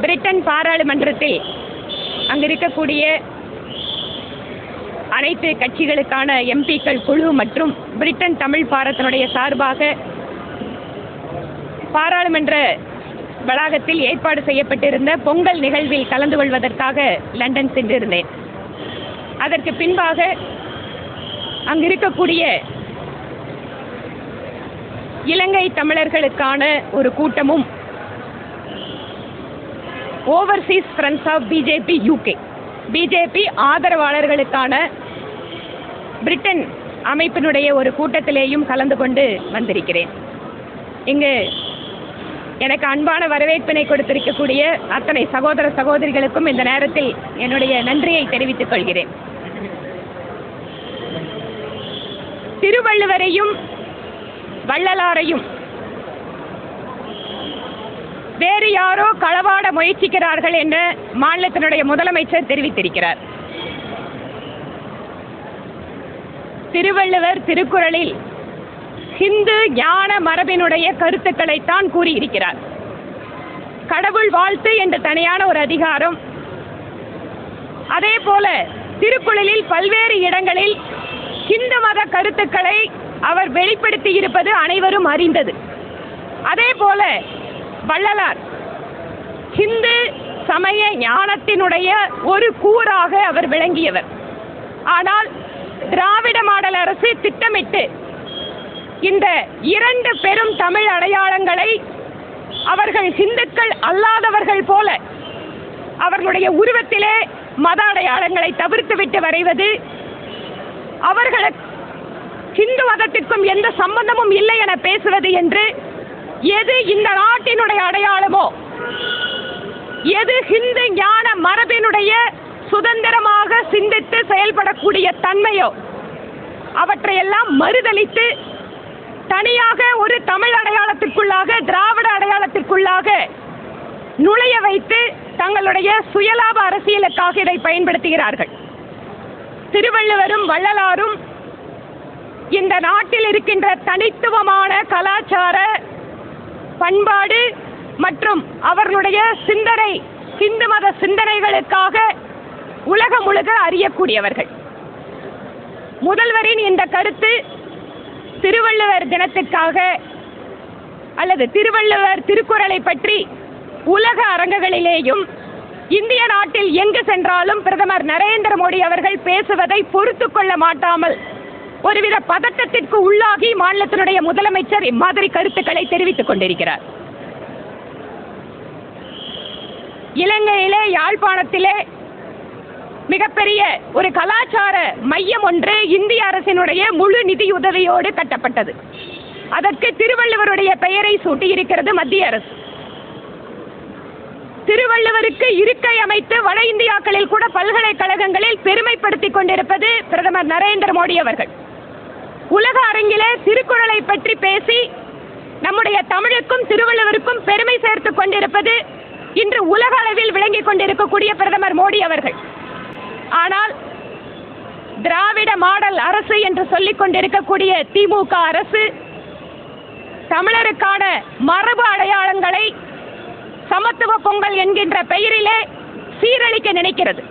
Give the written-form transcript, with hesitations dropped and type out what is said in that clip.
Britain பாராளுமன்றத்தில் அங்கிருக்கக்கூடிய அனைத்து கட்சிகளுக்கான எம்பிக்கள் குழு மற்றும் பிரிட்டன் தமிழ் பாரத்தினுடைய சார்பாக பாராளுமன்ற வளாகத்தில் ஏற்பாடு செய்யப்பட்டிருந்த பொங்கல் நிகழ்வில் கலந்து கொள்வதற்காக லண்டன் சென்றிருந்தேன். அதற்கு பின்பாக அங்கிருக்கக்கூடிய இலங்கை தமிழர்களுக்கான ஒரு கூட்டமும் overseas friends of BJP UK BJP ஆதரவாளர்களுக்கான பிரிட்டன் அமைப்பினுடைய ஒரு கூட்டத்திலேயும் கலந்து கொண்டு வந்திருக்கிறேன். இங்கு எனக்கு அன்பான வரவேற்பினை கொடுத்திருக்கக்கூடிய அத்தனை சகோதர சகோதரிகளுக்கும் இந்த நேரத்தில் என்னுடைய நன்றியை தெரிவித்துக் கொள்கிறேன். திருவள்ளுவரையும் வள்ளலாரையும் வேறு யாரோ களவாட முயற்சிக்கிறார்கள் என்று மாநிலத்தினுடைய முதலமைச்சர் தெரிவித்திருக்கிறார். திருவள்ளுவர் திருக்குறளில் ஹிந்து ஞான மரபினுடைய கருத்துக்களைத்தான் கூறியிருக்கிறார். கடவுள் வாழ்த்து என்ற தனியான ஒரு அதிகாரம், அதே போல திருக்குறளில் பல்வேறு இடங்களில் ஹிந்து மத கருத்துக்களை அவர் வெளிப்படுத்தி இருப்பது அனைவரும் அறிந்தது. அதே போல வள்ளலார் ஹிந்து சமய ஞானத்தினுடைய ஒரு கூறாக அவர் விளங்கியவர். ஆனால் திராவிட மாடல் அரசு திட்டமிட்டு இந்த இரண்டு பெரும் தமிழ் அடையாளங்களை அவர்கள் ஹிந்துக்கள் அல்லாதவர்கள் போல அவர்களுடைய உருவத்திலே மத அடையாளங்களை தவிர்த்துவிட்டு வரைவது, அவர்களுக்கு ஹிந்து மதத்திற்கும் எந்த சம்பந்தமும் இல்லை என பேசுவது என்று எது இந்த நாட்டினுடைய அடையாளமோ, எது ஹிந்து ஞான மரபினுடைய சுதந்திரமாக சிந்தித்து செயல்படக்கூடிய தன்மையோ அவற்றையெல்லாம் மறுதலித்து தனியாக ஒரு தமிழ் அடையாளத்திற்குள்ளாக திராவிட அடையாளத்திற்குள்ளாக நுழைய வைத்து தங்களுடைய சுயலாப அரசியலுக்காக இதை பயன்படுத்துகிறார்கள். திருவள்ளுவரும் வள்ளலாரும் இந்த நாட்டில் இருக்கின்ற தனித்துவமான கலாச்சார பண்பாடு மற்றும் அவர்களுடைய சிந்தனை ஹிந்து மத சிந்தனைகளுக்காக உலகம் முழுக்க அறியக்கூடியவர்கள். முதல்வரின் இந்த கருத்து திருவள்ளுவர் தினத்திற்காக அல்லது திருவள்ளுவர் திருக்குறளை பற்றி உலக அரங்குகளிலேயும் இந்திய நாட்டில் எங்கு சென்றாலும் பிரதமர் நரேந்திர மோடி அவர்கள் பேசுவதை பொறுத்து கொள்ள மாட்டாமல் ஒருவித பதட்டத்திற்கு உள்ளாகி மாநிலத்தினுடைய முதலமைச்சர் இம்மாதிரி கருத்துக்களை தெரிவித்துக் கொண்டிருக்கிறார். இலங்கையிலே யாழ்ப்பாணத்திலே மிகப்பெரிய ஒரு கலாச்சார மையம் ஒன்று இந்திய அரசினுடைய முழு நிதியுதவியோடு கட்டப்பட்டது. அதற்கு திருவள்ளுவருடைய பெயரை சூட்டியிருக்கிறது மத்திய அரசு. திருவள்ளுவருக்கு இருக்கை அமைத்து வட இந்தியாக்களில் கூட பல்கலைக்கழகங்களில் பெருமைப்படுத்திக் கொண்டிருப்பது பிரதமர் நரேந்திர மோடி அவர்கள். உலக அரங்கிலே திருக்குறளை பற்றி பேசி நம்முடைய தமிழுக்கும் திருவள்ளுவருக்கும் பெருமை சேர்த்துக் கொண்டிருப்பது இன்று உலக அளவில் விளங்கிக் கொண்டிருக்கக்கூடிய பிரதமர் மோடி அவர்கள். ஆனால் திராவிட மாடல் அரசு என்று சொல்லிக் கொண்டிருக்கக்கூடிய திமுக அரசு தமிழருக்கான மரபு அடையாளங்களை சமத்துவ பொங்கல் என்கின்ற பெயரிலே சீரழிக்க நினைக்கிறது.